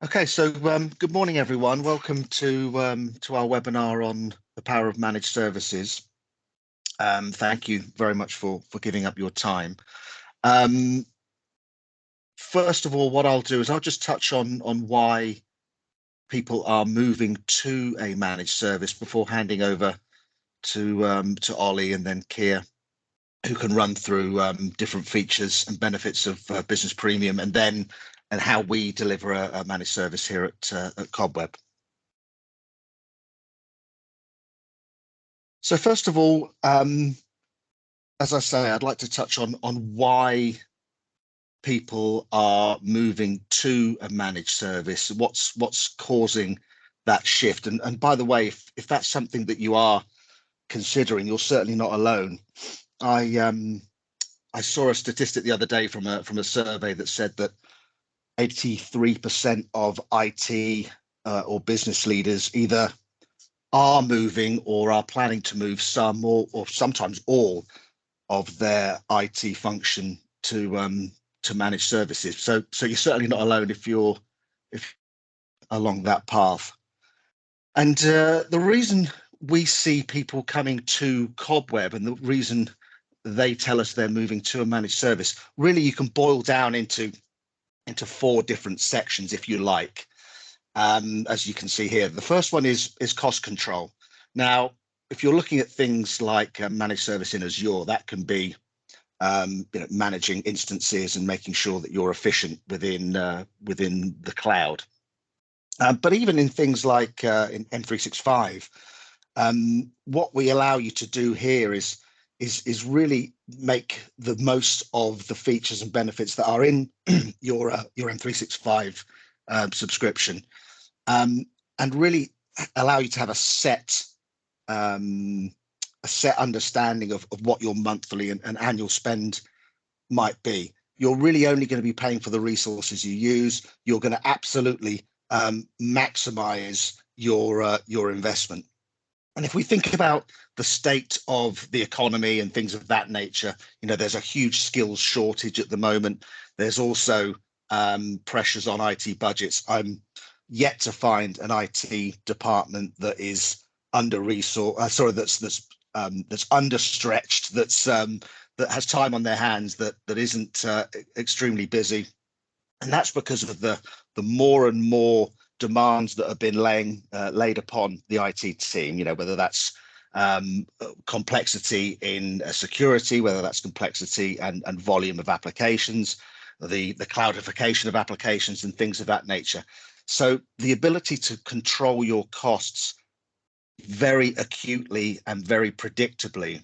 Okay, so good morning, everyone. Welcome to our webinar on the power of managed services. Thank you very much for giving up your time. Um, First of all, what I'll do is I'll just touch on why people are moving to a managed service before handing over to Ollie and then Keir, who can run through different features and benefits of Business Premium, and how we deliver a managed service here at Cobweb. So first of all, as I say, I'd like to touch on why people are moving to a managed service. What's causing that shift? And by the way, if that's something that you are considering, you're certainly not alone. I saw a statistic the other day from a survey that said that 83% of IT or business leaders either are moving or are planning to move some or sometimes all of their IT function to manage services. So you're certainly not alone if along that path. And the reason we see people coming to Cobweb and the reason they tell us they're moving to a managed service, really you can boil down into four different sections, if you like. As you can see here, the first one is cost control. Now, if you're looking at things like managed service in Azure, that can be managing instances and making sure that you're efficient within the cloud. But even in things like in M365, what we allow you to do here is really make the most of the features and benefits that are in your M365 subscription, um, and really allow you to have um, a set understanding of what your monthly and annual spend might be. You're really only going to be paying for the resources you use. You're going to absolutely maximize your investment. And if we think about the state of the economy and things of that nature, there's a huge skills shortage at the moment. There's also pressures on IT budgets. I'm yet to find an IT department that is under resource. Sorry, that's understretched. That has time on their hands. That isn't extremely busy, and that's because of the more and more demands that have been laid upon the IT team. Whether that's complexity in security, whether that's complexity and volume of applications, the cloudification of applications and things of that nature. So the ability to control your costs very acutely and very predictably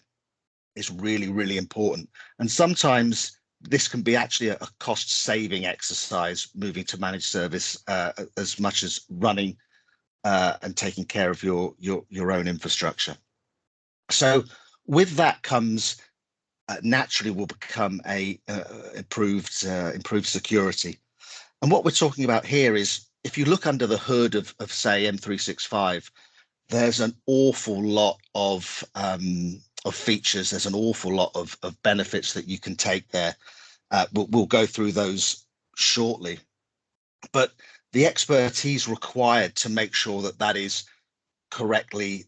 is really, really important. And sometimes this can be actually a cost saving exercise, moving to managed service, as much as running and taking care of your own infrastructure. So with that comes naturally will become a improved security. And what we're talking about here is if you look under the hood of say M365, there's an awful lot of features. There's an awful lot of benefits that you can take there. We'll go through those shortly, but the expertise required to make sure that is correctly,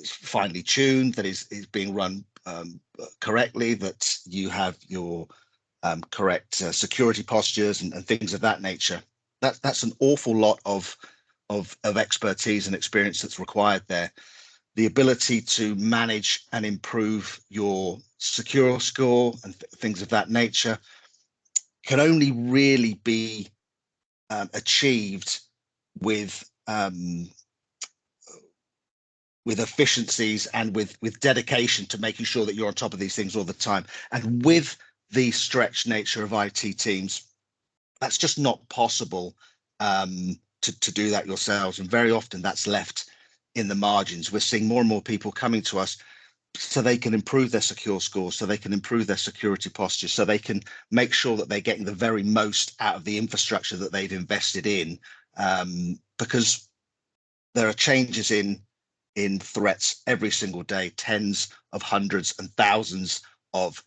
finely tuned, that is being run correctly, that you have your correct security postures and things of that nature. That's an awful lot of expertise and experience that's required there. The ability to manage and improve your secure score and things of that nature can only really be achieved with with efficiencies and with dedication to making sure that you're on top of these things all the time. And with the stretched nature of IT teams, that's just not possible to do that yourselves. And very often that's left in the margins. We're seeing more and more people coming to us so they can improve their secure scores, so they can improve their security posture, so they can make sure that they're getting the very most out of the infrastructure that they've invested in, because there are changes in threats every single day, tens of hundreds and thousands of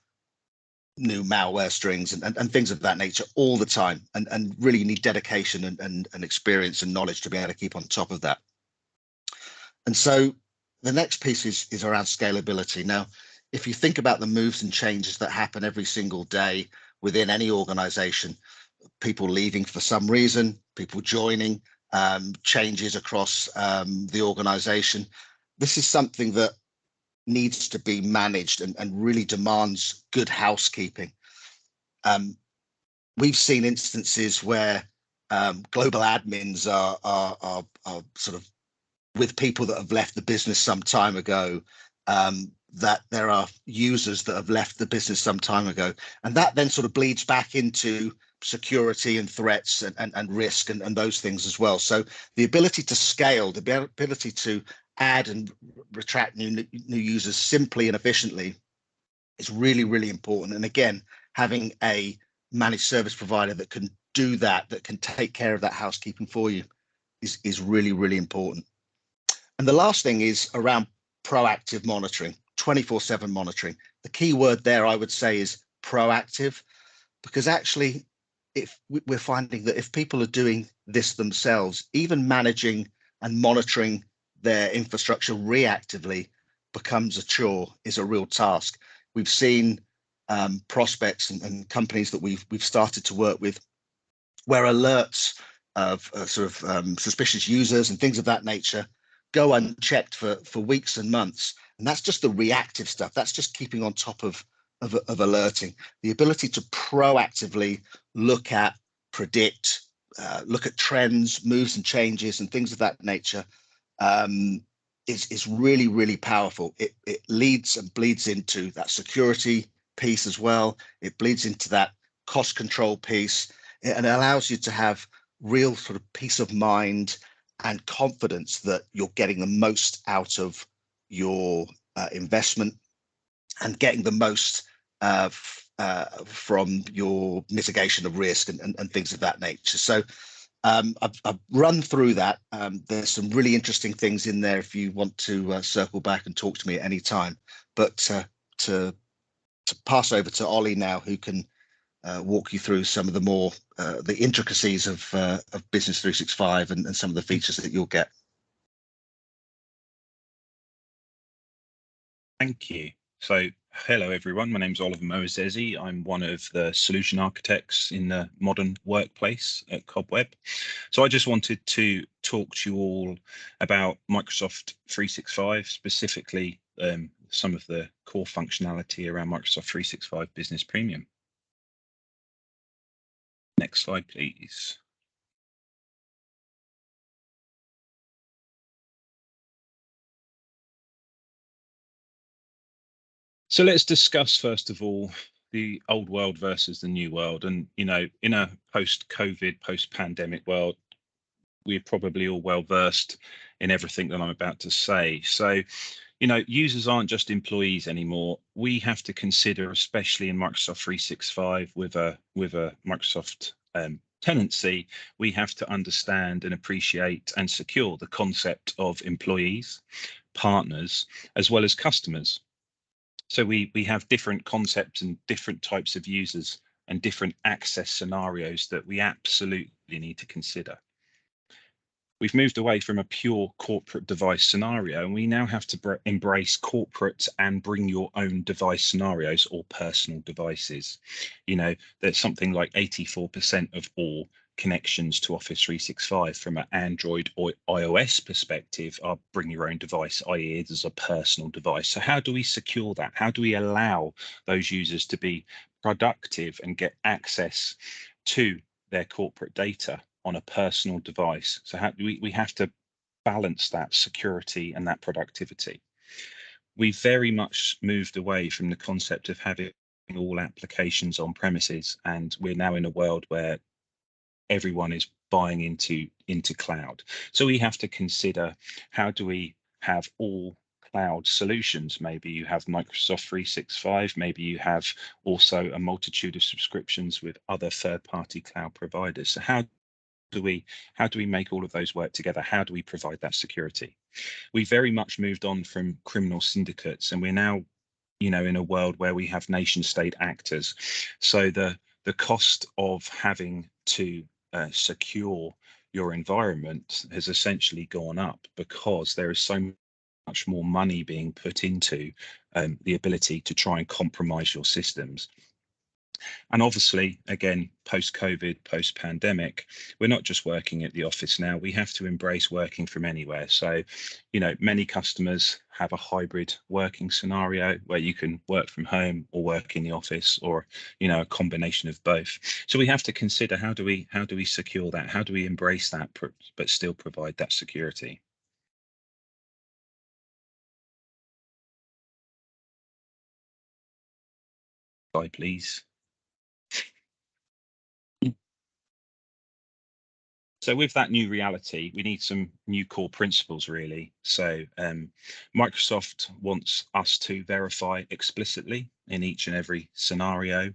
new malware strings and things of that nature all the time, and really you need dedication and experience and knowledge to be able to keep on top of that. And so the next piece is around scalability. Now, if you think about the moves and changes that happen every single day within any organization, people leaving for some reason, people joining, changes across the organization, this is something that needs to be managed and really demands good housekeeping. We've seen instances where global admins are sort of with people that have left the business some time ago, that there are users that have left the business some time ago, and that then sort of bleeds back into security and threats and risk and those things as well. So the ability to scale, the ability to add and retract new users simply and efficiently is really, really important. And again, having a managed service provider that can do that, that can take care of that housekeeping for you is really, really important. And the last thing is around proactive monitoring, 24/7 monitoring. The key word there, I would say, is proactive, because actually, if we're finding that if people are doing this themselves, even managing and monitoring their infrastructure reactively becomes a chore, is a real task. We've seen prospects and companies that we've started to work with where alerts of suspicious users and things of that nature go unchecked for weeks and months. And that's just the reactive stuff. That's just keeping on top of alerting. The ability to proactively look at, predict, look at trends, moves and changes and things of that nature is really, really powerful. It leads and bleeds into that security piece as well. It bleeds into that cost control piece, and it allows you to have real sort of peace of mind and confidence that you're getting the most out of your investment and getting the most from your mitigation of risk and things of that nature. So I've run through that. There's some really interesting things in there if you want to circle back and talk to me at any time. But to pass over to Ollie now, who can walk you through some of the more the intricacies of Business 365 and some of the features that you'll get. Thank you. So, hello everyone. My name is Oliver Moazezi. I'm one of the solution architects in the modern workplace at Cobweb. So I just wanted to talk to you all about Microsoft 365, specifically some of the core functionality around Microsoft 365 Business Premium. Next slide, please. So let's discuss, first of all, the old world versus the new world. And, you know, in a post-COVID, post-pandemic world, we're probably all well versed in everything that I'm about to say. So, you know, users aren't just employees anymore. We have to consider, especially in Microsoft 365 with a Microsoft tenancy, we have to understand and appreciate and secure the concept of employees, partners, as well as customers. So we have different concepts and different types of users and different access scenarios that we absolutely need to consider. We've moved away from a pure corporate device scenario, and we now have to embrace corporate and bring your own device scenarios or personal devices. You know, there's something like 84% of all connections to Office 365 from an Android or iOS perspective are bring your own device, i.e. it is a personal device. So how do we secure that? How do we allow those users to be productive and get access to their corporate data on a personal device? So how do we have to balance that security and that productivity. We very much moved away from the concept of having all applications on premises, and we're now in a world where everyone is buying into cloud. So we have to consider, how do we have all cloud solutions? Maybe you have Microsoft 365, maybe you have also a multitude of subscriptions with other third-party cloud providers. So how do we make all of those work together? How do we provide that security? We very much moved on from criminal syndicates, and we're now in a world where we have nation state actors. So the cost of having to secure your environment has essentially gone up because there is so much more money being put into the ability to try and compromise your systems. And obviously, again, post-COVID, post-pandemic, we're not just working at the office now. We have to embrace working from anywhere. So, many customers have a hybrid working scenario where you can work from home or work in the office, or a combination of both. So we have to consider how do we secure that? How do we embrace that, but still provide that security? Slide, please. So with that new reality, we need some new core principles, really. So Microsoft wants us to verify explicitly in each and every scenario.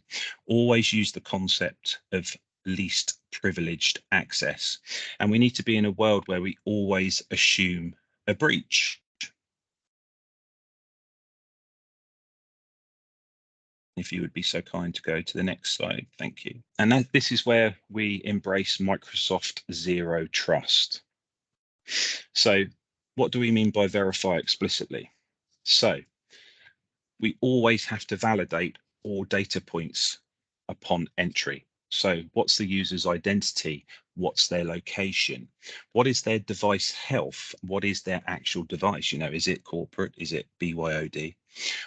Always use the concept of least privileged access. And we need to be in a world where we always assume a breach. If you would be so kind to go to the next slide, thank you. And this is where we embrace Microsoft Zero Trust. So what do we mean by verify explicitly? So we always have to validate all data points upon entry. So what's the user's identity? What's their location? What is their device health? What is their actual device? Is it corporate? Is it BYOD?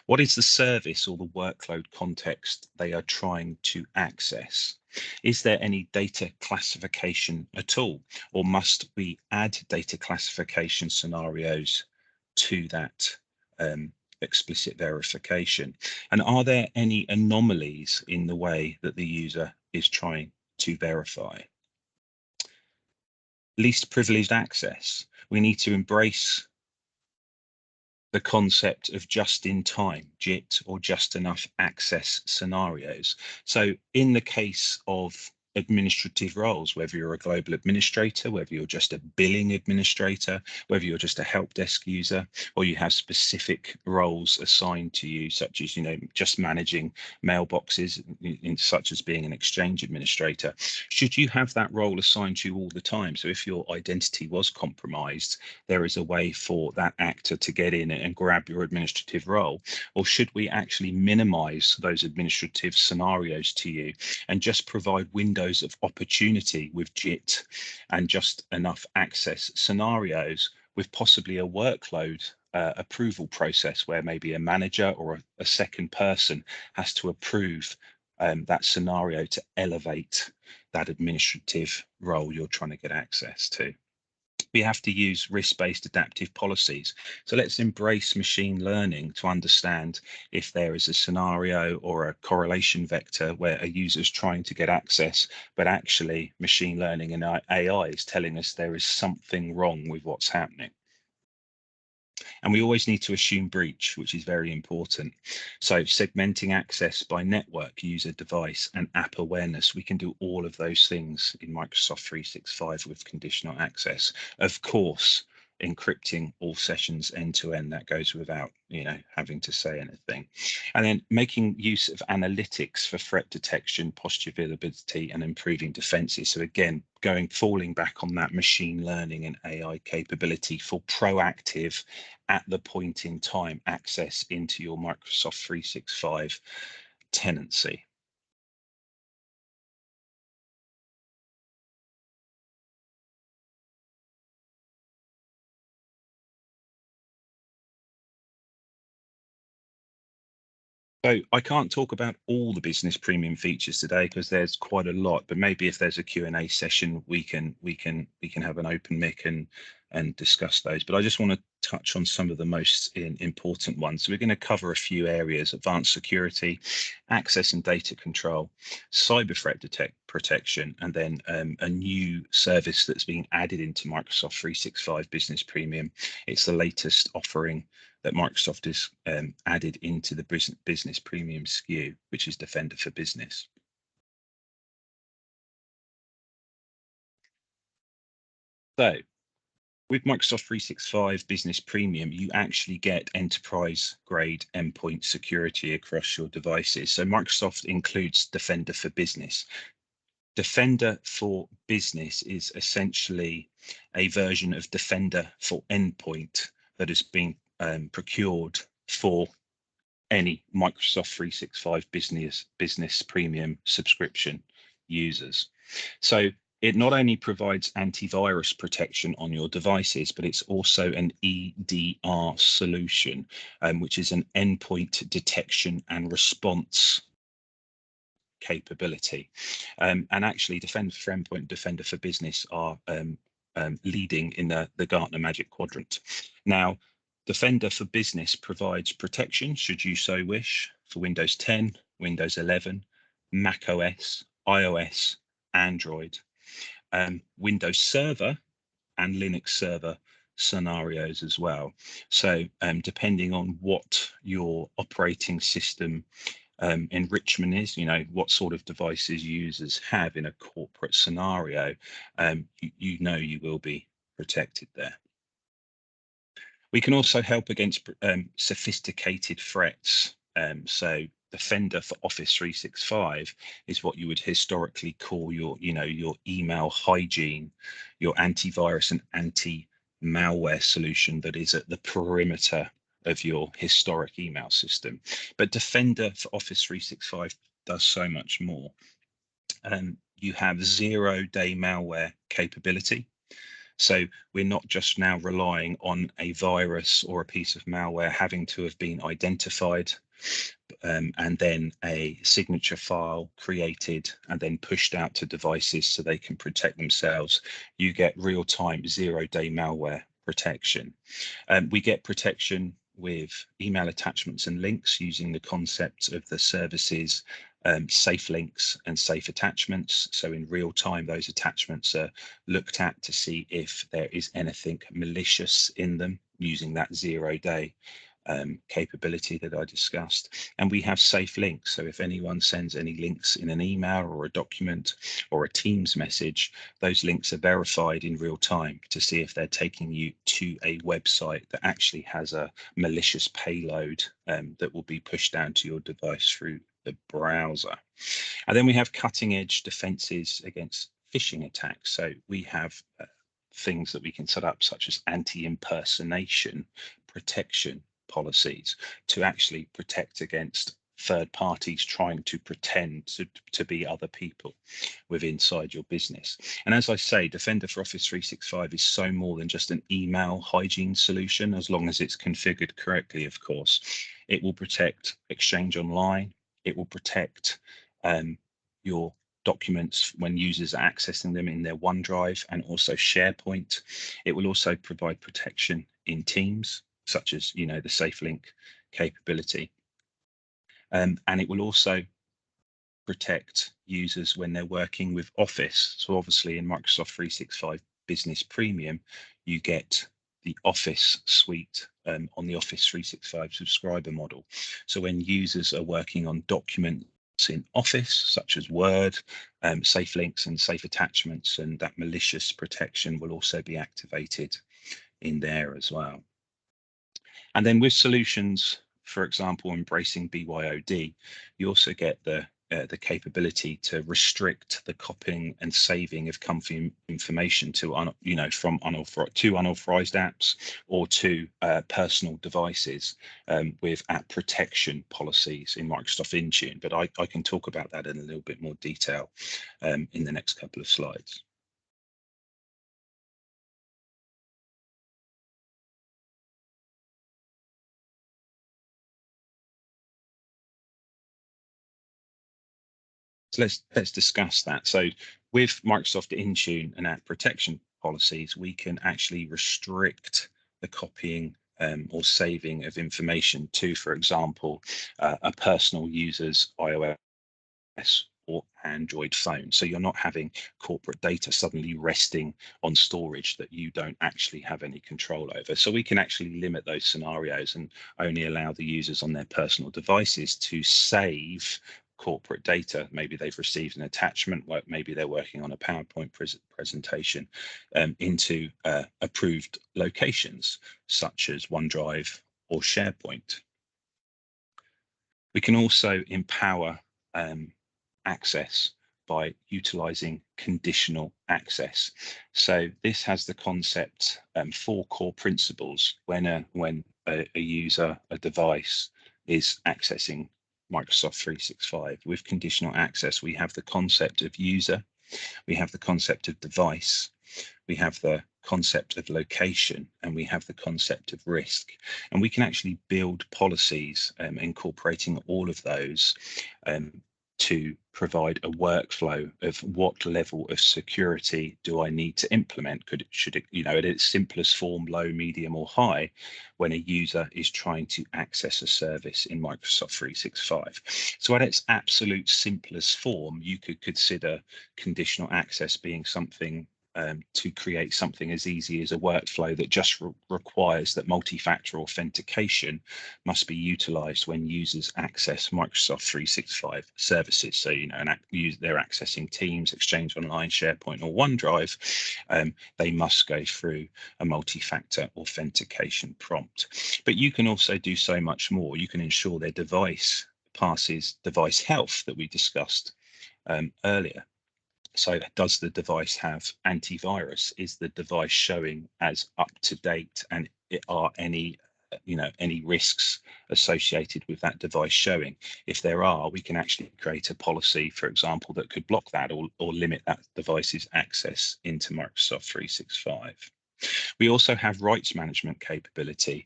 What is the service or the workload context they are trying to access? Is there any data classification at all? Or must we add data classification scenarios to that explicit verification? And are there any anomalies in the way that the user is trying to verify? Least privileged access. We need to embrace the concept of just in time, JIT, or just enough access scenarios. So in the case of administrative roles, whether you're a global administrator, whether you're just a billing administrator, whether you're just a help desk user, or you have specific roles assigned to you, such as, just managing mailboxes, such as being an exchange administrator, should you have that role assigned to you all the time? So if your identity was compromised, there is a way for that actor to get in and grab your administrative role? Or should we actually minimize those administrative scenarios to you and just provide windows of opportunity with JIT and just enough access scenarios, with possibly a workload approval process where maybe a manager or a second person has to approve that scenario to elevate that administrative role you're trying to get access to? We have to use risk-based adaptive policies. So let's embrace machine learning to understand if there is a scenario or a correlation vector where a user is trying to get access, but actually machine learning and AI is telling us there is something wrong with what's happening. And we always need to assume breach, which is very important. So segmenting access by network, user, device, and app awareness. We can do all of those things in Microsoft 365 with conditional access. Of course, encrypting all sessions end to end, that goes without having to say anything. And then making use of analytics for threat detection, posture availability, and improving defenses. So again, falling back on that machine learning and AI capability for proactive, at the point in time, access into your Microsoft 365 tenancy. So I can't talk about all the business premium features today because there's quite a lot, but maybe if there's a Q&A session, we can have an open mic and discuss those. But I just want to touch on some of the most important ones. So we're going to cover a few areas: advanced security, access and data control, cyber threat protection, and then a new service that's being added into Microsoft 365 Business Premium. It's the latest offering that Microsoft has added into the business premium SKU, which is Defender for Business. So With Microsoft 365 Business Premium, you actually get enterprise grade endpoint security across your devices. So Microsoft includes Defender for Business. Defender for Business is essentially a version of Defender for Endpoint that has been procured for any Microsoft 365 Business Premium subscription users. So it not only provides antivirus protection on your devices, but it's also an EDR solution, which is an endpoint detection and response capability. And actually, Defender for Endpoint and Defender for Business are leading in the Gartner Magic Quadrant. Now, Defender for Business provides protection, should you so wish, for Windows 10, Windows 11, Mac OS, iOS, Android, Windows Server, and Linux Server scenarios as well. So depending on what your operating system enrichment is, what sort of devices users have in a corporate scenario, you will be protected there. We can also help against sophisticated threats. So Defender for Office 365 is what you would historically call your email hygiene, your antivirus and anti-malware solution that is at the perimeter of your historic email system. But Defender for Office 365 does so much more. You have 0-day malware capability. So we're not just now relying on a virus or a piece of malware having to have been identified and then a signature file created and then pushed out to devices so they can protect themselves. You get real-time 0-day malware protection. We get protection with email attachments and links using the concept of the services safe links and safe attachments. So in real time, those attachments are looked at to see if there is anything malicious in them using that 0-day capability that I discussed. And we have safe links. So if anyone sends any links in an email or a document or a Teams message, those links are verified in real time to see if they're taking you to a website that actually has a malicious payload that will be pushed down to your device through the browser. And then we have cutting edge defenses against phishing attacks. So we have things that we can set up, such as anti-impersonation protection policies to actually protect against third parties trying to pretend to be other people inside your business. And as I say, Defender for Office 365 is so more than just an email hygiene solution, as long as it's configured correctly, of course. It will protect Exchange Online. It will protect your documents when users are accessing them in their OneDrive and also SharePoint. It will also provide protection in Teams, such as the SafeLink capability. And it will also protect users when they're working with Office. So obviously in Microsoft 365 Business Premium, you get the Office suite on the Office 365 subscriber model. So when users are working on documents in Office, such as Word, safe links and safe attachments, and that malicious protection will also be activated in there as well. And then with solutions, for example, embracing BYOD, you also get the capability to restrict the copying and saving of company information to unauthorized apps or to personal devices with app protection policies in Microsoft Intune. But I can talk about that in a little bit more detail in the next couple of slides. So let's discuss that. So with Microsoft Intune and app protection policies, we can actually restrict the copying or saving of information to, for example, a personal user's iOS or Android phone. So you're not having corporate data suddenly resting on storage that you don't actually have any control over. So we can actually limit those scenarios and only allow the users on their personal devices to save corporate data. Maybe they've received an attachment, maybe they're working on a PowerPoint presentation, into approved locations such as OneDrive or SharePoint. We can also empower access by utilizing conditional access. So this has the concept, 4 core principles when a user, a device is accessing Microsoft 365. With conditional access, we have the concept of user, we have the concept of device, we have the concept of location, and we have the concept of risk. And we can actually build policies incorporating all of those to provide a workflow of what level of security do I need to implement? Should it, at its simplest form, low, medium, or high, when a user is trying to access a service in Microsoft 365. So at its absolute simplest form, you could consider conditional access being something to create something as easy as a workflow that just requires that multi-factor authentication must be utilized when users access Microsoft 365 services. So, they're accessing Teams, Exchange Online, SharePoint, or OneDrive. They must go through a multi-factor authentication prompt. But you can also do so much more. You can ensure their device passes device health that we discussed earlier. So does the device have antivirus? Is the device showing as up to date, and are any risks associated with that device showing? If there are, we can actually create a policy, for example, that could block that or limit that device's access into Microsoft 365. We also have rights management capability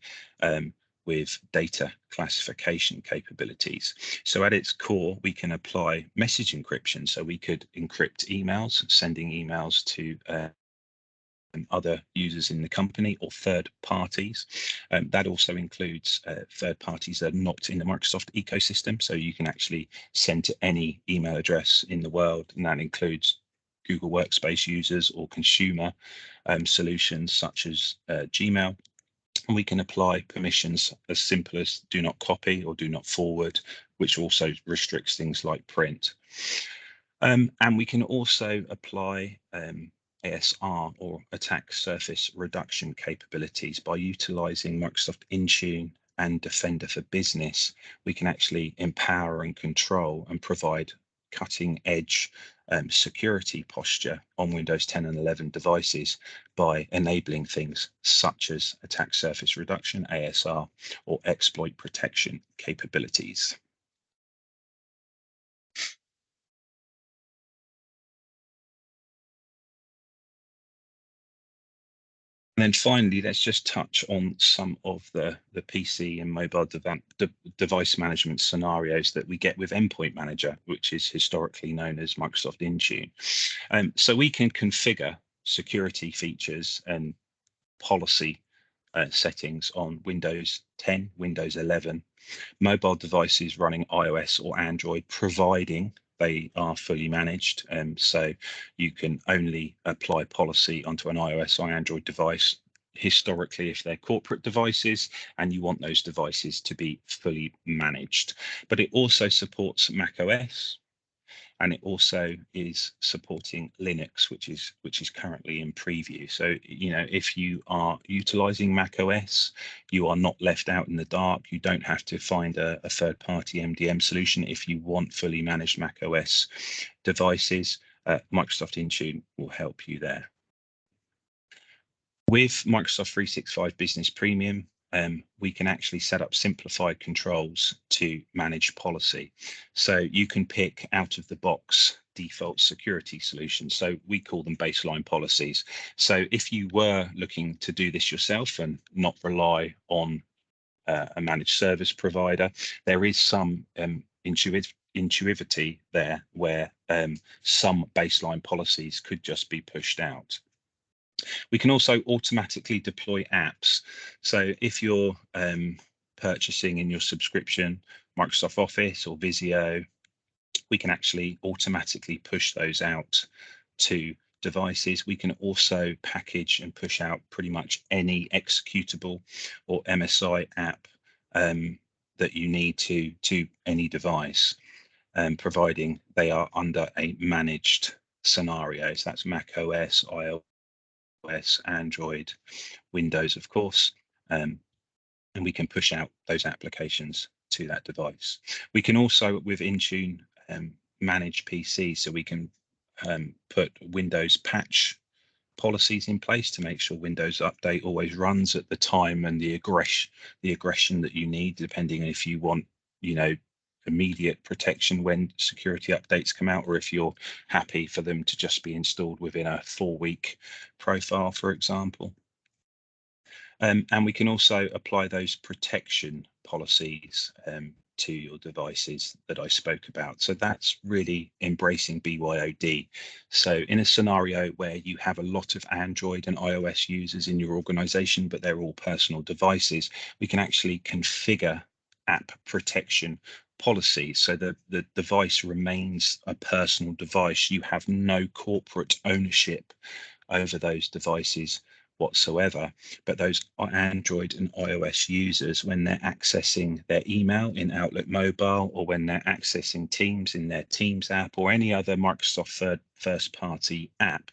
with data classification capabilities. So at its core, we can apply message encryption. So we could encrypt emails, sending emails to other users in the company or third parties. That also includes third parties that are not in the Microsoft ecosystem. So you can actually send to any email address in the world, and that includes Google Workspace users or consumer solutions such as Gmail. And we can apply permissions as simple as do not copy or do not forward, which also restricts things like print. And we can also apply ASR, or attack surface reduction capabilities, by utilizing Microsoft Intune and Defender for Business. We can actually empower and control and provide cutting edge security posture on Windows 10 and 11 devices by enabling things such as attack surface reduction, ASR, or exploit protection capabilities. And then finally, let's just touch on some of the PC and mobile device management scenarios that we get with Endpoint Manager, which is historically known as Microsoft Intune. So we can configure security features and policy settings on Windows 10, Windows 11, mobile devices running iOS or Android, providing they are fully managed. So you can only apply policy onto an iOS or Android device historically if they're corporate devices and you want those devices to be fully managed. But it also supports Mac OS, and it also is supporting Linux, which is currently in preview. So, if you are utilizing Mac OS, you are not left out in the dark. You don't have to find a third-party MDM solution. If you want fully managed Mac OS devices, Microsoft Intune will help you there. With Microsoft 365 Business Premium, we can actually set up simplified controls to manage policy. So you can pick out of the box default security solutions. So we call them baseline policies. So if you were looking to do this yourself and not rely on a managed service provider, there is some intuitivity there where some baseline policies could just be pushed out. We can also automatically deploy apps. So if you're purchasing in your subscription Microsoft Office or Visio, we can actually automatically push those out to devices. We can also package and push out pretty much any executable or MSI app that you need to any device. providing they are under a managed scenario. So that's Mac OS, iOS, Android, Windows, of course, and we can push out those applications to that device. We can also, with Intune, manage PCs, so we can put Windows patch policies in place to make sure Windows Update always runs at the time and the aggression that you need, depending on if you want, immediate protection when security updates come out, or if you're happy for them to just be installed within a 4-week profile, for example. And we can also apply those protection policies to your devices that I spoke about. So that's really embracing BYOD. So in a scenario where you have a lot of Android and iOS users in your organization, but they're all personal devices, we can actually configure app protection policies so that the device remains a personal device. You have no corporate ownership over those devices whatsoever, but those Android and iOS users, when they're accessing their email in Outlook Mobile, or when they're accessing Teams in their Teams app, or any other Microsoft first-party app,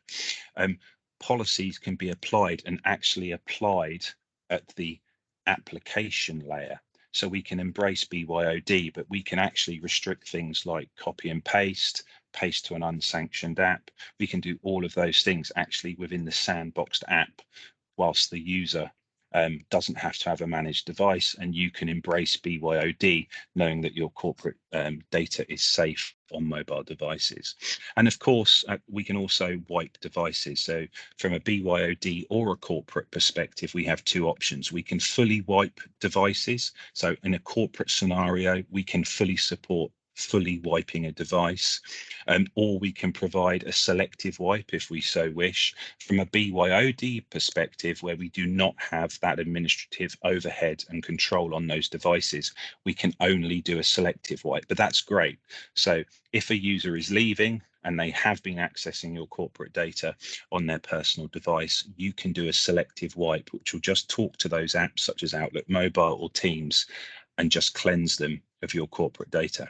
policies can be applied and actually applied at the application layer. So we can embrace BYOD, but we can actually restrict things like copy and paste to an unsanctioned app. We can do all of those things actually within the sandboxed app, whilst the user doesn't have to have a managed device, and you can embrace BYOD knowing that your corporate data is safe on mobile devices. And of course, we can also wipe devices. So from a BYOD or a corporate perspective, we have two options. We can fully wipe devices. So in a corporate scenario, we can fully support fully wiping a device, or we can provide a selective wipe if we so wish. From a BYOD perspective, where we do not have that administrative overhead and control on those devices, we can only do a selective wipe, but that's great. So if a user is leaving and they have been accessing your corporate data on their personal device, you can do a selective wipe, which will just talk to those apps such as Outlook Mobile or Teams and just cleanse them of your corporate data.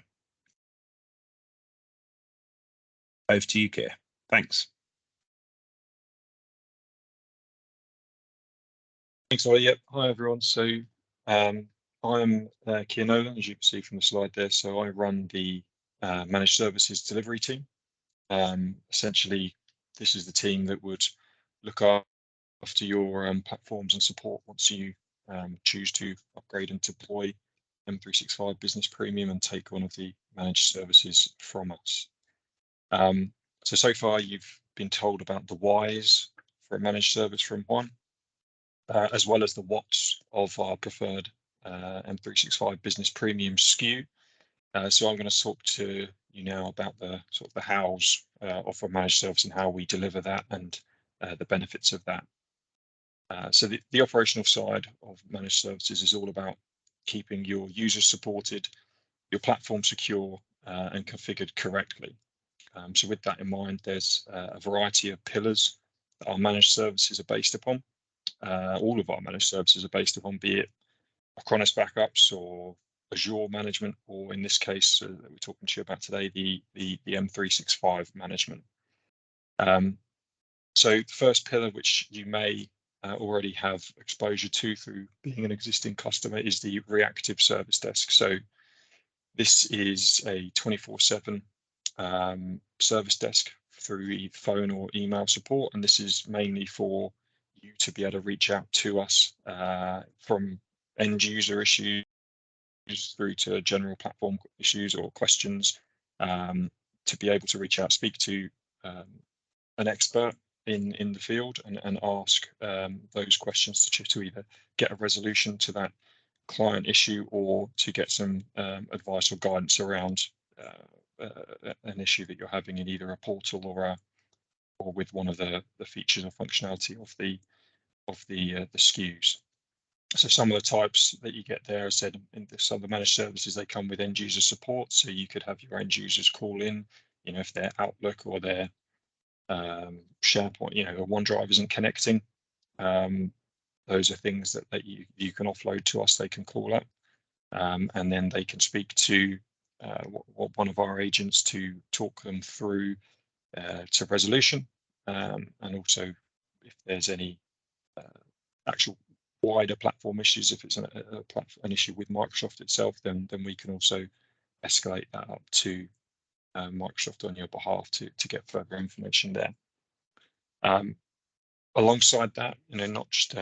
Over to you, Keir. Thanks. Thanks, Ollie. Yep. Hi, everyone. So I'm Keir Nolan, as you can see from the slide there. So I run the managed services delivery team. Essentially, this is the team that would look after your platforms and support once you choose to upgrade and deploy M365 Business Premium and take one of the managed services from us. So far, you've been told about the whys for a managed service from One, as well as the whats of our preferred M365 Business Premium SKU. So I'm going to talk to you now about the sort of the hows of a managed service and how we deliver that and the benefits of that. So the operational side of managed services is all about keeping your users supported, your platform secure and configured correctly. So with that in mind, there's a variety of pillars that our managed services are based upon. All of our managed services are based upon, be it Acronis backups or Azure management, or in this case that we're talking to you about today, the M365 management. So the first pillar, which you may already have exposure to through being an existing customer, is the reactive service desk. So this is a 24/7 service desk through phone or email support, and this is mainly for you to be able to reach out to us from end user issues through to general platform issues or questions, to be able to reach out, speak to an expert in the field and ask those questions to either get a resolution to that client issue or to get some advice or guidance around an issue that you're having in either a portal or with one of the features or functionality of the SKUs. So some of the types that you get there, I said, in some of the managed services, they come with end user support. So you could have your end users call in, if their Outlook or their SharePoint, or OneDrive isn't connecting. Those are things that you can offload to us. They can call up, and then they can speak to one of our agents to talk them through to resolution, and also if there's any actual wider platform issues, if it's an issue with Microsoft itself, then we can also escalate that up to Microsoft on your behalf to get further information there. Alongside that, not just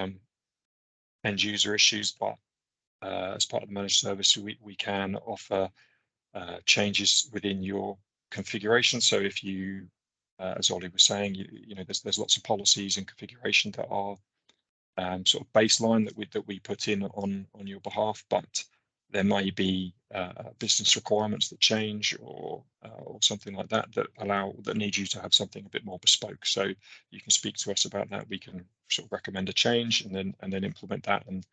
end user issues, but as part of the managed service, we can offer changes within your configuration. So if you, as Ollie was saying, there's lots of policies and configuration that are sort of baseline that we put in on your behalf, but there may be business requirements that change or something like that that need you to have something a bit more bespoke. So you can speak to us about that. We can sort of recommend a change and then implement that and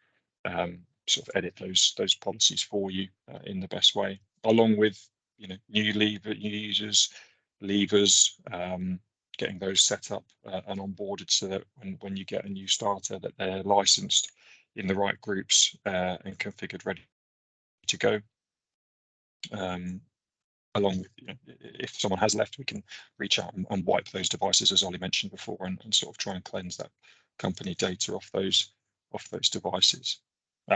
sort of edit those policies for you in the best way, along with new users, leavers, getting those set up and onboarded so that when you get a new starter that they're licensed in the right groups and configured ready to go. Along with if someone has left, we can reach out and wipe those devices, as Ollie mentioned before, and sort of try and cleanse that company data off those devices.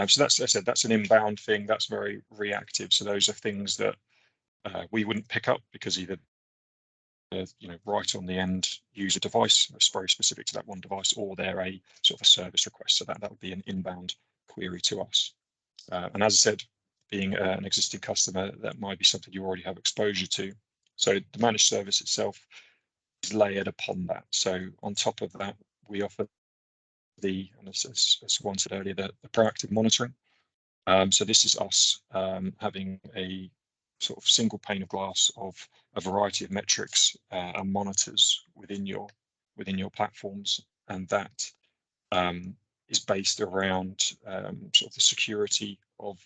So that's, as I said, that's an inbound thing. That's very reactive. So those are things that we wouldn't pick up because either right on the end user device, it's very specific to that one device, or they're a sort of a service request. So that would be an inbound query to us. And as I said, being an existing customer, that might be something you already have exposure to. So the managed service itself is layered upon that. So on top of that, we offer and as Juan said earlier, the proactive monitoring. So this is us having a sort of single pane of glass of a variety of metrics and monitors within your platforms, and that is based around sort of the security of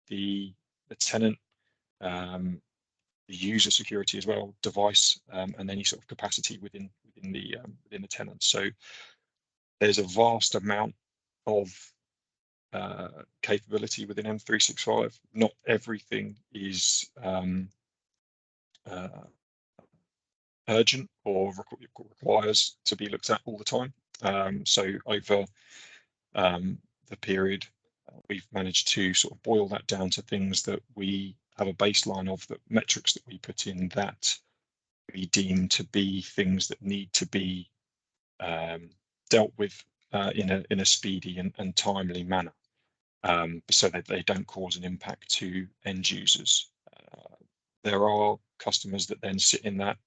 the tenant, the user security as well, device, and any sort of capacity within the tenant. So there's a vast amount of capability within M365. Not everything is urgent or requires to be looked at all the time. So over the period, we've managed to sort of boil that down to things that we have a baseline of, the metrics that we put in that we deem to be things that need to be dealt with in a speedy and timely manner, so that they don't cause an impact to end users. There are customers that then sit in that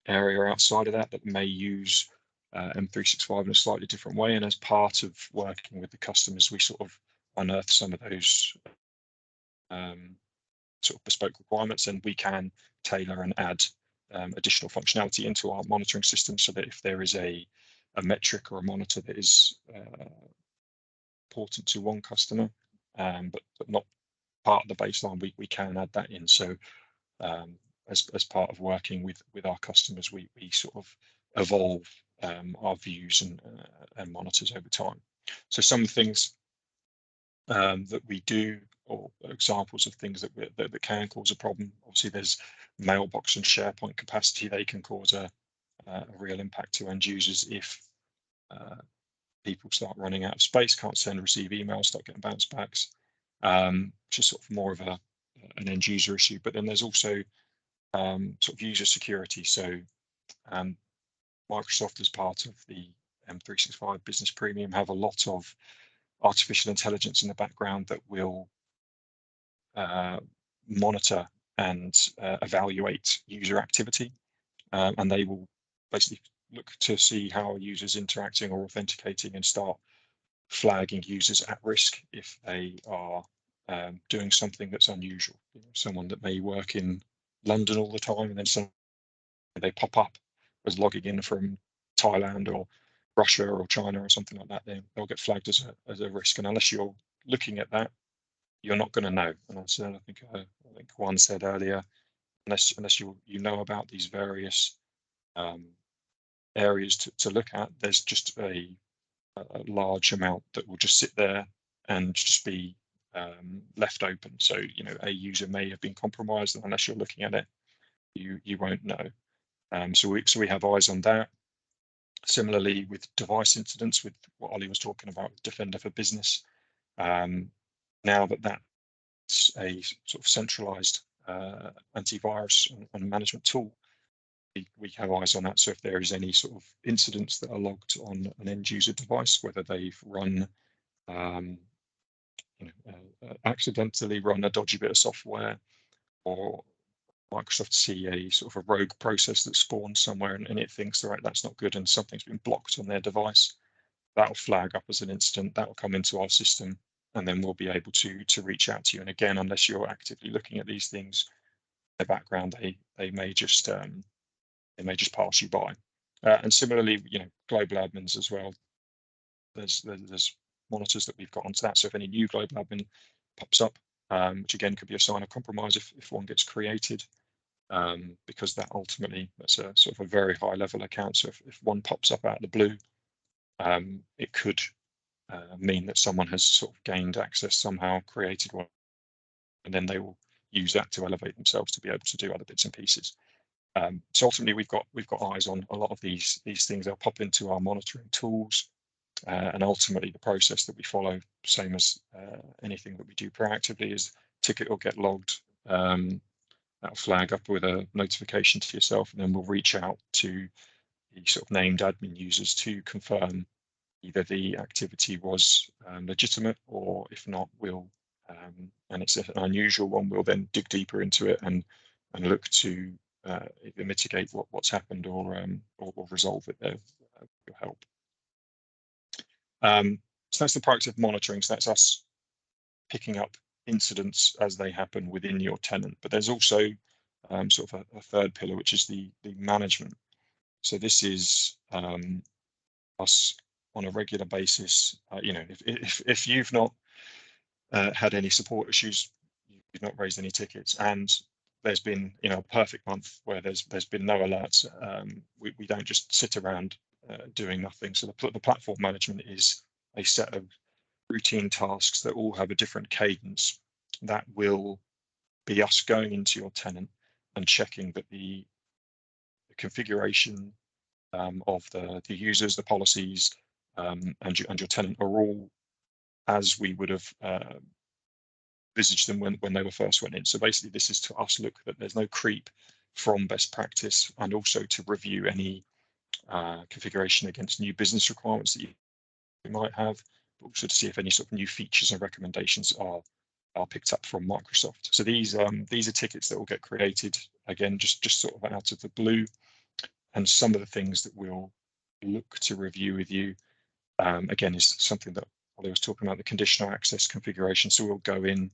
area outside of that may use M365 in a slightly different way, and as part of working with the customers, we sort of unearth some of those sort of bespoke requirements, and we can tailor and add additional functionality into our monitoring system, so that if there is a metric or a monitor that is important to one customer, but not part of the baseline, we can add that in. So as part of working with our customers, we sort of evolve our views and monitors over time. So some things that we do, or examples of things that can cause a problem. Obviously, there's mailbox and SharePoint capacity. They can cause a real impact to end users if people start running out of space, can't send and receive emails, start getting bounce backs, which is sort of more of an end user issue. But then there's also sort of user security. So Microsoft, as part of the M365 Business Premium, have a lot of artificial intelligence in the background that will monitor and evaluate user activity, and they will basically look to see how a user's interacting or authenticating and start flagging users at risk if they are doing something that's unusual. Someone that may work in London all the time, and then they pop up as logging in from Thailand or Russia or China or something like that, they'll get flagged as a risk. And unless you're looking at that, you're not going to know. And I think Juan said earlier, unless you know about these various areas to look at, there's just a large amount that will just sit there and just be left open. So, you know, a user may have been compromised, and unless you're looking at it, you won't know. So we have eyes on that. Similarly, with device incidents, with what Ollie was talking about, Defender for Business, now that that's a sort of centralized antivirus and management tool, we have eyes on that. So if there is any sort of incidents that are logged on an end user device, whether they've run accidentally run a dodgy bit of software, or Microsoft see a sort of a rogue process that spawns somewhere and it thinks, right, that's not good, and something's been blocked on their device, that'll flag up as an incident, that'll come into our system, and then we'll be able to reach out to you. And again, unless you're actively looking at these things in the background, they may just pass you by. And similarly, you know, global admins as well. There's monitors that we've got onto that. So if any new global admin pops up, which again could be a sign of compromise if one gets created, because that ultimately, that's a sort of a very high level account. So if one pops up out of the blue, it could mean that someone has sort of gained access somehow, created one, and then they will use that to elevate themselves to be able to do other bits and pieces. So ultimately, we've got eyes on a lot of these things. They'll pop into our monitoring tools, and ultimately the process that we follow, same as anything that we do proactively, is ticket will get logged. That'll flag up with a notification to yourself, and then we'll reach out to the sort of named admin users to confirm either the activity was legitimate, or if not, we'll and it's an unusual one, we'll then dig deeper into it and look to either mitigate what's happened or resolve it there with help. So that's the proactive monitoring. So that's us picking up incidents as they happen within your tenant. But there's also sort of a third pillar, which is the management. So this is us on a regular basis. You know, if you've not had any support issues, you've not raised any tickets, and there's been, you know, a perfect month where there's been no alerts, we don't just sit around doing nothing. So the platform management is a set of routine tasks that all have a different cadence that will be us going into your tenant and checking that the configuration of the users, the policies, and your tenant are all as we would have envisaged them when they were first went in. So basically, this is to us look that there's no creep from best practice, and also to review any configuration against new business requirements that you might have, but also to see if any sort of new features and recommendations are picked up from Microsoft. So these are tickets that will get created, again, just sort of out of the blue, and some of the things that we'll look to review with you, again, is something that Ollie was talking about, the conditional access configuration. So we'll go in,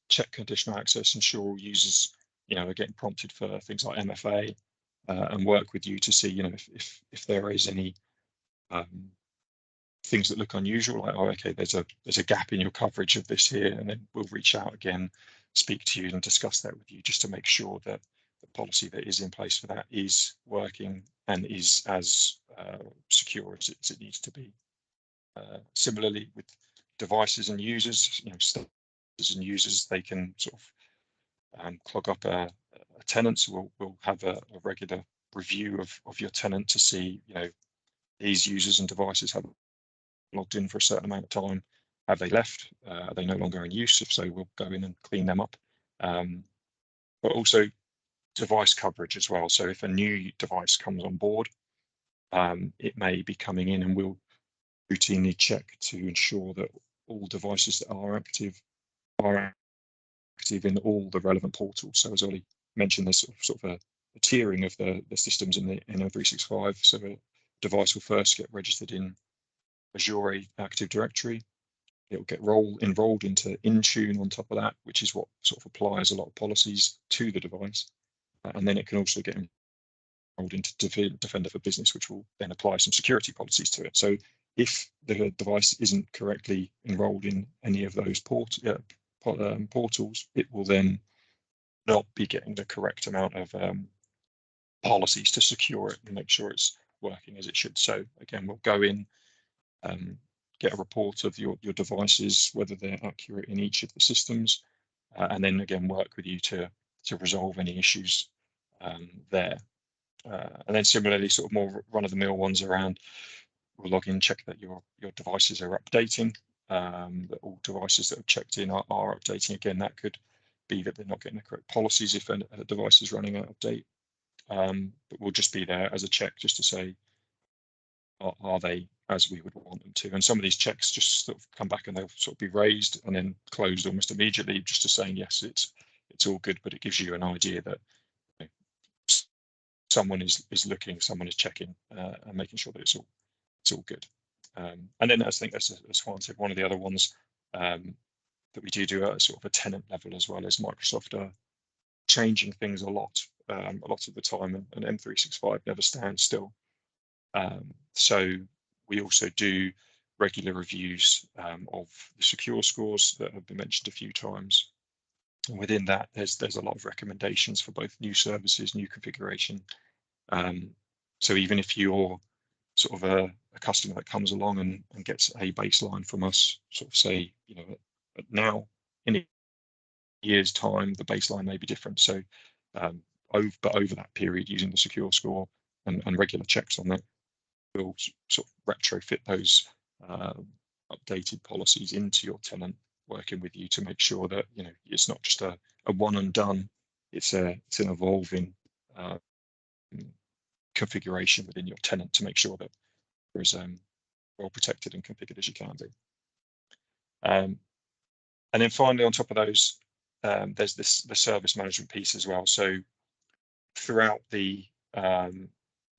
check conditional access, ensure all users, you know, are getting prompted for things like MFA, and work with you to see, you know, if there is any things that look unusual, like, oh, okay, there's a gap in your coverage of this here, and then we'll reach out again, speak to you, and discuss that with you, just to make sure that the policy that is in place for that is working and is as secure as it needs to be. Similarly, with devices and users, you know, stakeholders and users, they can sort of clog up a tenant. So we'll have a regular review of your tenant to see, you know, these users and devices have logged in for a certain amount of time. Have they left? Are they no longer in use? If so, we'll go in and clean them up. But also device coverage as well. So if a new device comes on board, it may be coming in, and we'll routinely check to ensure that all devices that are active in all the relevant portals. So as Ollie mentioned, there's sort of a tiering of the systems in the O365. So a device will first get registered in Azure Active Directory. It'll get enrolled into Intune on top of that, which is what sort of applies a lot of policies to the device. And then it can also get enrolled into Defender for Business, which will then apply some security policies to it. So if the device isn't correctly enrolled in any of those portals, it will then not be getting the correct amount of policies to secure it and make sure it's working as it should. So again, we'll go in, get a report of your devices, whether they're accurate in each of the systems, and then again work with you to resolve any issues there. And then similarly, sort of more run-of-the-mill ones around, we'll log in, check that your devices are updating, that all devices that are checked in are updating. Again, that could be that they're not getting the correct policies if a device is running out of date. But we'll just be there as a check just to say, are they as we would want them to? And some of these checks just sort of come back and they'll sort of be raised and then closed almost immediately, just to saying, yes, it's all good, but it gives you an idea that someone is looking, someone is checking, and making sure that it's all good. And then I think as Juan said, one of the other ones that we do at sort of a tenant level as well, as Microsoft are changing things a lot of the time, and M365 never stands still. So we also do regular reviews of the secure scores that have been mentioned a few times. And within that, there's a lot of recommendations for both new services, new configuration. So even if you're sort of a customer that comes along and gets a baseline from us, sort of say, you know, now in a year's time, the baseline may be different. So over that period, using the secure score and regular checks on that, we'll sort of retrofit those updated policies into your tenant, working with you to make sure that, you know, it's not just a one and done, it's an evolving configuration within your tenant to make sure that there is well protected and configured as you can be. And then finally, on top of those, there's the service management piece as well. So throughout the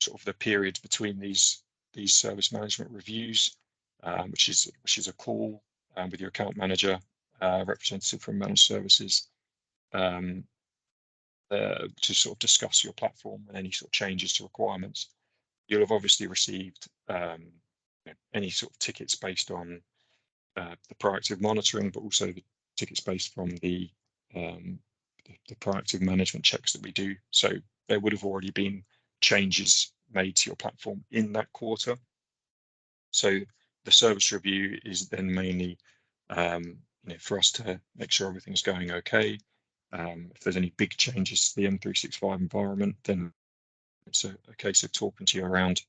sort of the periods between these service management reviews, which is a call with your account manager, representative from managed services, to sort of discuss your platform and any sort of changes to requirements. You'll have obviously received any sort of tickets based on the proactive monitoring, but also the tickets based from the proactive management checks that we do. So there would have already been changes made to your platform in that quarter. So the service review is then mainly for us to make sure everything's going okay. If there's any big changes to the M365 environment, then it's a case of talking to you around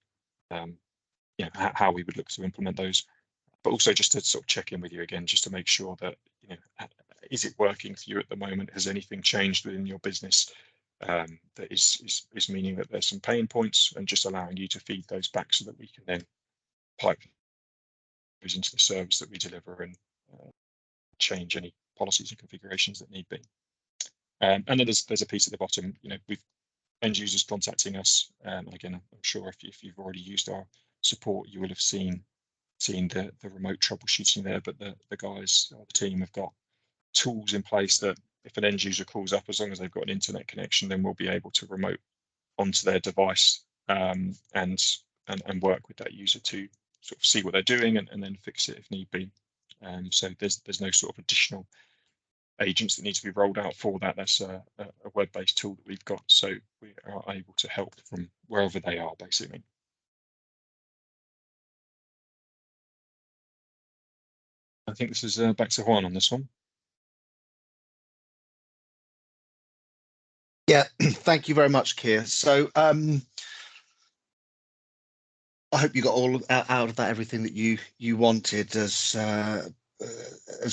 how we would look to implement those, but also just to sort of check in with you again, just to make sure that, is it working for you at the moment? Has anything changed within your business that is meaning that there's some pain points, and just allowing you to feed those back so that we can then pipe those into the service that we deliver and change any policies and configurations that need be. And then there's a piece at the bottom, we've end users contacting us. Again, I'm sure if you've already used our support, you will have seen the remote troubleshooting there, but the guys, the team, have got tools in place that if an end user calls up, as long as they've got an internet connection, then we'll be able to remote onto their device and work with that user to sort of see what they're doing and then fix it if need be. So there's no sort of additional agents that need to be rolled out for that. That's a web-based tool that we've got, so we are able to help from wherever they are, basically. I think this is back to Juan on this one. Yeah, thank you very much, Keir. So I hope you got all out of that, everything that you wanted. As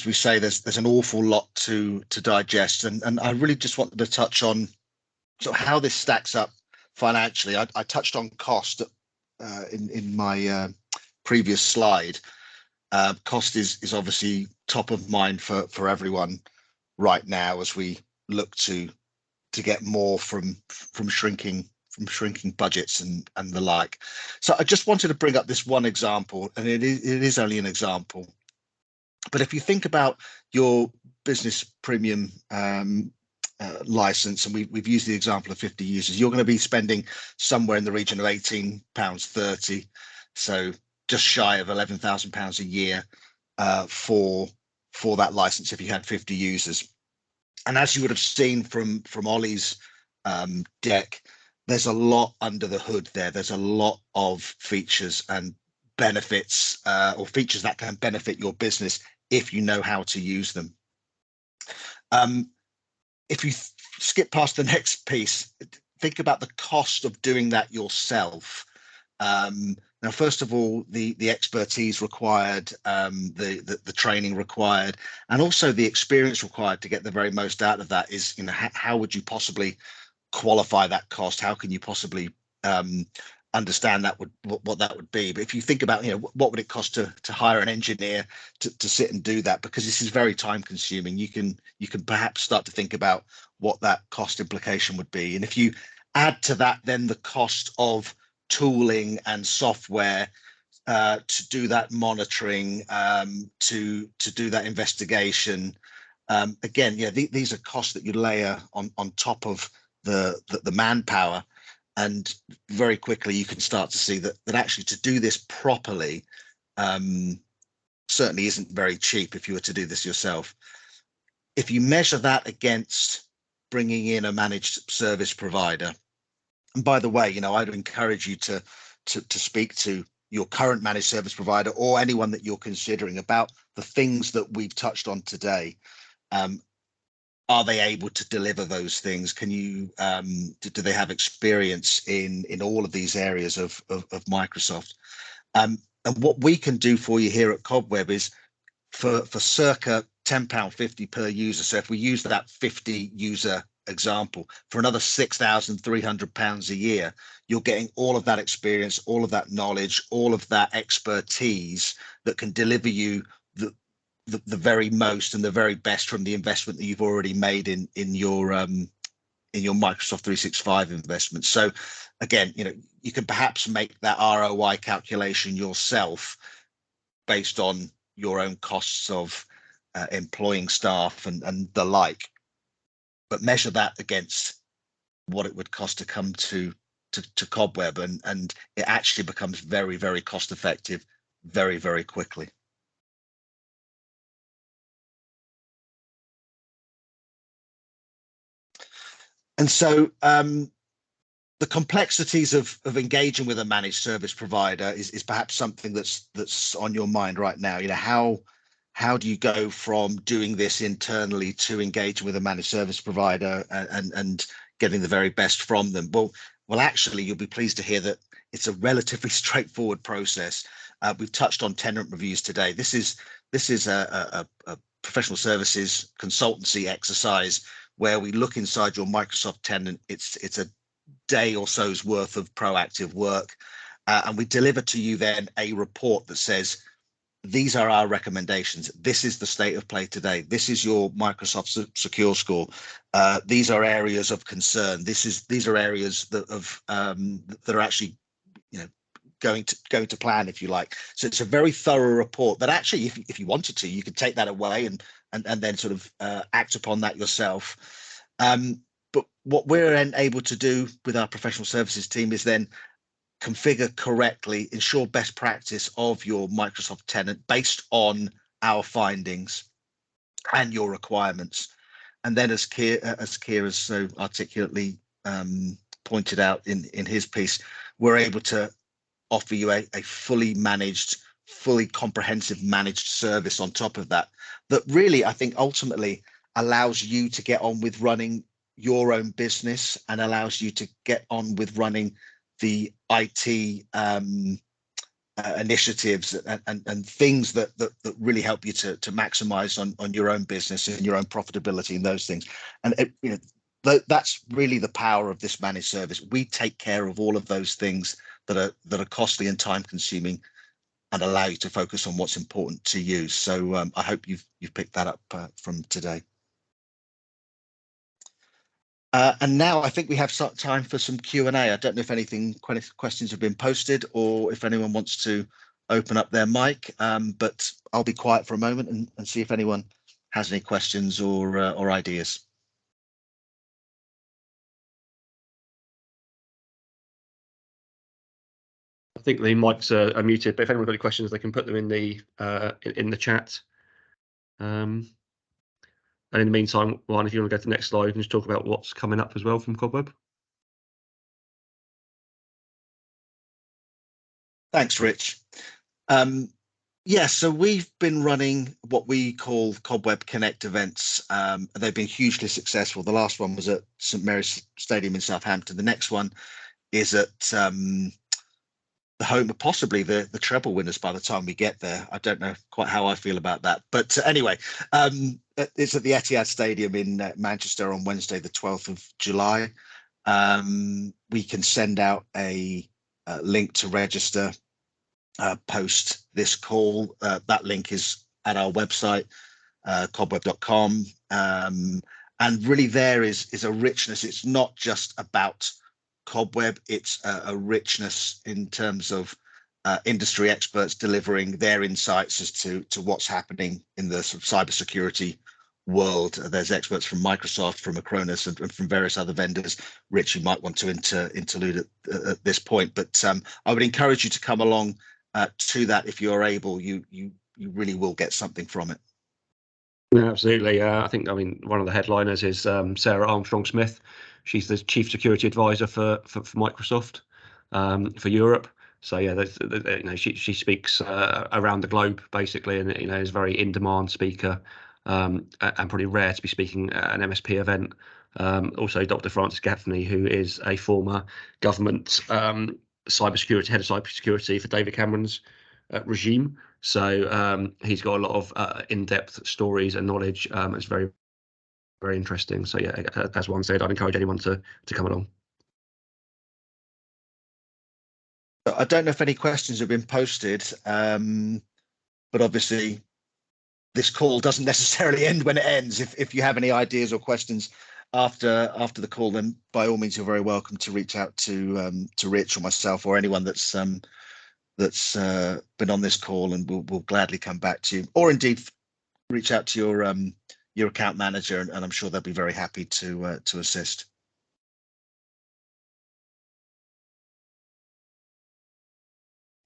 we say, there's an awful lot to digest, and I really just wanted to touch on sort of how this stacks up financially. I touched on cost in my previous slide. Cost is obviously top of mind for everyone right now as we look to get more from shrinking budgets and the like. So I just wanted to bring up this one example, and it is only an example. But if you think about your business premium license, and we've used the example of 50 users, you're going to be spending somewhere in the region of £18.30, so just shy of £11,000 a year for that license if you had 50 users. And as you would have seen from Ollie's deck, there's a lot under the hood there. There's a lot of features and benefits or features that can benefit your business if you know how to use them. If you skip past the next piece, think about the cost of doing that yourself. Now, first of all, the expertise required, the training required, and also the experience required to get the very most out of that is, how would you possibly qualify that cost? How can you possibly understand what that would be? But if you think about, what would it cost to hire an engineer to sit and do that? Because this is very time consuming. You can perhaps start to think about what that cost implication would be. And if you add to that then the cost of tooling and software to do that monitoring, to do that investigation, again, these are costs that you layer on top of the manpower, and very quickly you can start to see that actually to do this properly certainly isn't very cheap if you were to do this yourself. If you measure that against bringing in a managed service provider, and by the way, I'd encourage you to speak to your current managed service provider or anyone that you're considering about the things that we've touched on today. Are they able to deliver those things? Can you do they have experience in all of these areas of Microsoft? And what we can do for you here at Cobweb is for circa £10.50 per user. So if we use that 50 user example, for another £6,300 a year, you're getting all of that experience, all of that knowledge, all of that expertise that can deliver you the very most and the very best from the investment that you've already made in your Microsoft 365 investment. So again, you can perhaps make that ROI calculation yourself based on your own costs of employing staff and the like, but measure that against what it would cost to come to Cobweb, and it actually becomes very, very cost effective very, very quickly. And so the complexities of engaging with a managed service provider is perhaps something that's on your mind right now. How do you go from doing this internally to engaging with a managed service provider and getting the very best from them? Well, actually, you'll be pleased to hear that it's a relatively straightforward process. We've touched on tenant reviews today. This is a professional services consultancy exercise where we look inside your Microsoft tenant. It's a day or so's worth of proactive work, and we deliver to you then a report that says, these are our recommendations. This is the state of play today. This is your Microsoft Secure Score. These are areas of concern. These are areas that are actually, going to plan, if you like. So it's a very thorough report that actually, if you wanted to, you could take that away and then sort of act upon that yourself. But what we're then able to do with our professional services team is then configure correctly, ensure best practice of your Microsoft tenant based on our findings and your requirements. And then, as Keir has so articulately pointed out in his piece, we're able to offer you a fully managed, fully comprehensive managed service on top of that, that really, I think, ultimately allows you to get on with running your own business and allows you to get on with running the IT initiatives and things that really help you to maximize on your own business and your own profitability and those things. And that's really the power of this managed service. We take care of all of those things that are costly and time consuming and allow you to focus on what's important to you. So I hope you've picked that up from today. And now I think we have time for some Q&A. I don't know if questions have been posted or if anyone wants to open up their mic, but I'll be quiet for a moment and see if anyone has any questions or ideas. I think the mics are muted, but if anyone's got any questions, they can put them in the chat. And in the meantime, Ryan, if you want to go to the next slide, we can just talk about what's coming up as well from Cobweb. Thanks, Rich. Yeah, so we've been running what we call Cobweb Connect events. They've been hugely successful. The last one was at St Mary's Stadium in Southampton. The next one is at the home of possibly the treble winners by the time we get there. I don't know quite how I feel about that. But anyway, it's at the Etihad Stadium in Manchester on Wednesday, the 12th of July. We can send out a link to register post this call. That link is at our website, cobweb.com. And really there is a richness. It's not just about Cobweb, it's a richness in terms of industry experts delivering their insights as to what's happening in the sort of cybersecurity world. There's experts from Microsoft, from Acronis, and from various other vendors. Rich, you might want to interlude at this point, but I would encourage you to come along to that if you're able. You really will get something from it. Yeah, absolutely. I mean, one of the headliners is Sarah Armstrong-Smith. She's the Chief Security Advisor for Microsoft for Europe. So yeah, she speaks around the globe basically, and is a very in-demand speaker, and probably rare to be speaking at an MSP event. Also, Dr. Francis Gaffney, who is a former government cybersecurity head of cybersecurity for David Cameron's regime. So he's got a lot of in-depth stories and knowledge. It's very, very interesting. So yeah, as one said, I'd encourage anyone to come along. I don't know if any questions have been posted, but obviously this call doesn't necessarily end when it ends. If you have any ideas or questions after the call, then by all means you're very welcome to reach out to Rich or myself or anyone that's been on this call, and we'll gladly come back to you, or indeed reach out to your account manager, and I'm sure they'll be very happy to assist.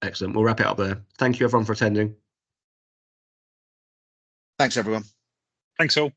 Excellent. We'll wrap it up there. Thank you everyone for attending. Thanks everyone. Thanks all.